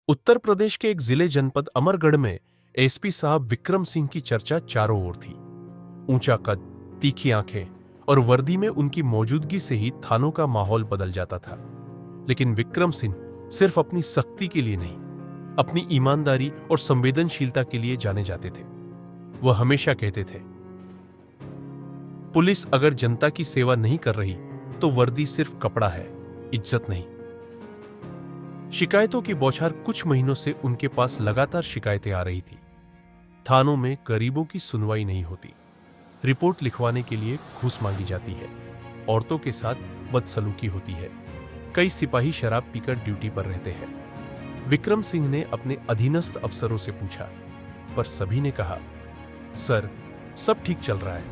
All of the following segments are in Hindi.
उत्तर प्रदेश के एक जिले जनपद अमरगढ़ में एसपी साहब विक्रम सिंह की चर्चा चारों ओर थी। ऊंचा कद, तीखी आंखें और वर्दी में उनकी मौजूदगी से ही थानों का माहौल बदल जाता था। लेकिन विक्रम सिंह सिर्फ अपनी सख्ती के लिए नहीं, अपनी ईमानदारी और संवेदनशीलता के लिए जाने जाते थे। वह हमेशा कहते थे, पुलिस अगर जनता की सेवा नहीं कर रही तो वर्दी सिर्फ कपड़ा है, इज्जत नहीं। शिकायतों की बौछार कुछ महीनों से उनके पास लगातार शिकायतें आ रही थी। थानों में गरीबों की सुनवाई नहीं होती, रिपोर्ट लिखवाने के लिए घूस मांगी जाती है, औरतों के साथ बदसलूकी होती है, कई सिपाही शराब पीकर ड्यूटी पर रहते हैं। विक्रम सिंह ने अपने अधीनस्थ अफसरों से पूछा, पर सभी ने कहा, सर, सब ठीक चल रहा है,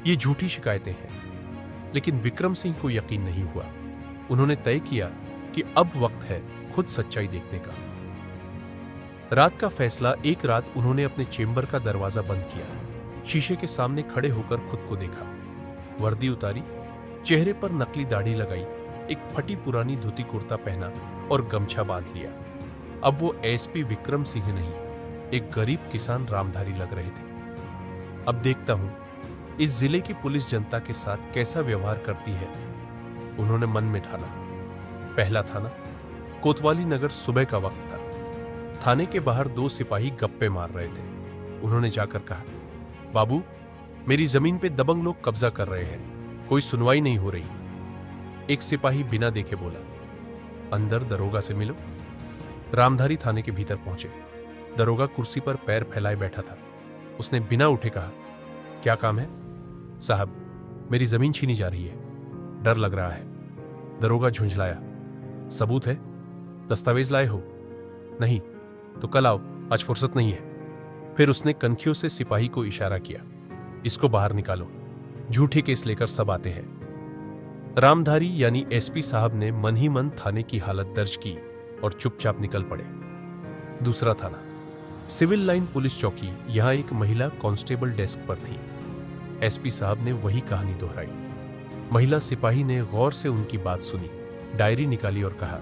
ये झूठी शिकायतें हैं। लेकिन विक्रम सिंह को यकीन नहीं हुआ। उन्होंने तय किया कि अब वक्त है खुद सच्चाई देखने का। रात का फैसला, एक रात उन्होंने अपने चेंबर का दरवाजा बंद किया, शीशे के सामने खड़े होकर खुद को देखा, वर्दी उतारी, चेहरे पर नकली दाढ़ी लगाई, एक फटी पुरानी धोती कुर्ता पहना और गमछा बांध लिया। अब वो एसपी विक्रम सिंह नहीं, एक गरीब किसान रामधारी लग रहे थे। अब देखता हूं इस जिले की पुलिस जनता के साथ कैसा व्यवहार करती है, उन्होंने मन में ठाना। पहला थाना, कोतवाली नगर। सुबह का वक्त था। थाने के बाहर दो सिपाही गप्पे मार रहे थे। उन्होंने जाकर कहा, बाबू, मेरी जमीन पे दबंग लोग कब्जा कर रहे हैं, कोई सुनवाई नहीं हो रही। एक सिपाही बिना देखे बोला, अंदर दरोगा से मिलो। रामधारी थाने के भीतर पहुंचे। दरोगा कुर्सी पर पैर फैलाए बैठा था। उसने बिना उठे कहा, क्या काम है? साहब, मेरी जमीन छीनी जा रही है, डर लग रहा है। दरोगा झुंझलाया, सबूत है? दस्तावेज लाए हो? नहीं। तो कल आओ, आज फुर्सत नहीं है। फिर उसने कनखियों से सिपाही को इशारा किया, इसको बाहर निकालो, झूठे केस लेकर सब आते हैं। रामधारी यानी एसपी साहब ने मन ही मन थाने की हालत दर्ज की और चुपचाप निकल पड़े। दूसरा थाना, सिविल लाइन पुलिस चौकी। यहां एक महिला कांस्टेबल डेस्क पर थी। एसपी साहब ने वही कहानी दोहराई। महिला सिपाही ने गौर से उनकी बात सुनी, डायरी निकाली और कहा,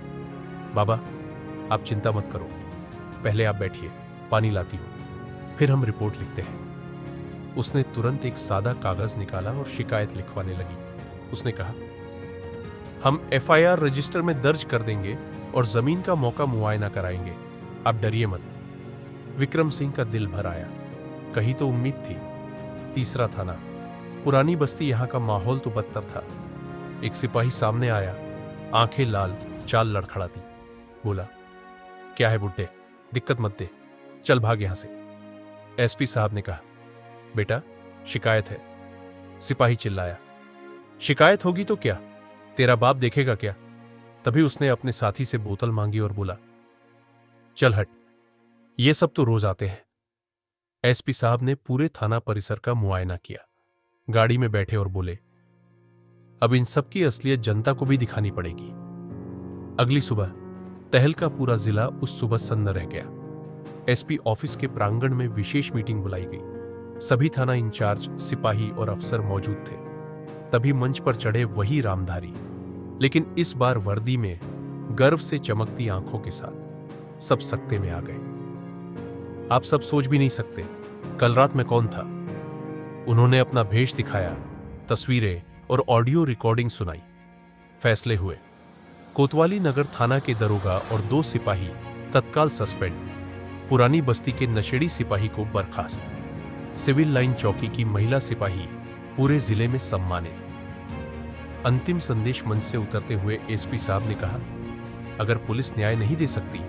बाबा, आप चिंता मत करो, पहले आप बैठिए, पानी लाती हूं, फिर हम रिपोर्ट लिखते हैं। उसने तुरंत एक सादा कागज निकाला और शिकायत लिखवाने लगी। उसने कहा, हम एफआईआर रजिस्टर में दर्ज कर देंगे और जमीन का मौका मुआयना कराएंगे, आप डरिए मत। विक्रम सिंह का दिल भर आया, कहीं तो उम्मीद थी। तीसरा थाना, पुरानी बस्ती। यहां का माहौल तो बदतर था। एक सिपाही सामने आया, आंखें लाल, चाल लड़खड़ाती, बोला, क्या है बुड्ढे, दिक्कत मत दे, चल भाग यहां से। एसपी साहब ने कहा, बेटा, शिकायत है। सिपाही चिल्लाया, शिकायत होगी तो क्या, तेरा बाप देखेगा क्या? तभी उसने अपने साथी से बोतल मांगी और बोला, चल हट, ये सब तो रोज आते हैं। एसपी साहब ने पूरे थाना परिसर का मुआयना किया, गाड़ी में बैठे और बोले, अब इन सब की असलियत जनता को भी दिखानी पड़ेगी। अगली सुबह तहल का पूरा जिला उस सुबह सन्न रह गया। एसपी ऑफिस के प्रांगण में विशेष मीटिंग बुलाई गई। सभी थाना इंचार्ज, सिपाही और अफसर मौजूद थे। तभी मंच पर चढ़े वही रामधारी, लेकिन इस बार वर्दी में, गर्व से चमकती आंखों के साथ। सब सकते में आ गए। आप सब सोच भी नहीं सकते कल रात में कौन था। उन्होंने अपना भेष दिखाया, तस्वीरें और ऑडियो रिकॉर्डिंग सुनाई। फैसले हुए। कोतवाली नगर थाना के दरोगा और दो सिपाही तत्काल सस्पेंड। पुरानी बस्ती के नशेड़ी सिपाही को बर्खास्त। सिविल लाइन चौकी की महिला सिपाही पूरे जिले में सम्मानित। अंतिम संदेश मंच से उतरते हुए एसपी साहब ने कहा, अगर पुलिस न्याय नहीं दे सकती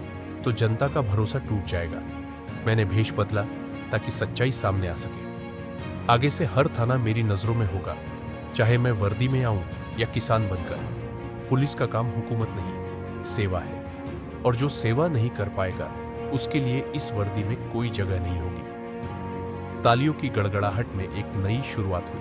तो जनता का भरोसा टूट जाएगा। मैंने भेष बदला ताकि सच्चाई सामने आ सके। आगे से हर थाना मेरी नजरों में होगा, चाहे मैं वर्दी में आऊं या किसान बनकर। पुलिस का काम हुकूमत नहीं, सेवा है, और जो सेवा नहीं कर पाएगा उसके लिए इस वर्दी में कोई जगह नहीं होगी। तालियों की गड़गड़ाहट में एक नई शुरुआत हुई।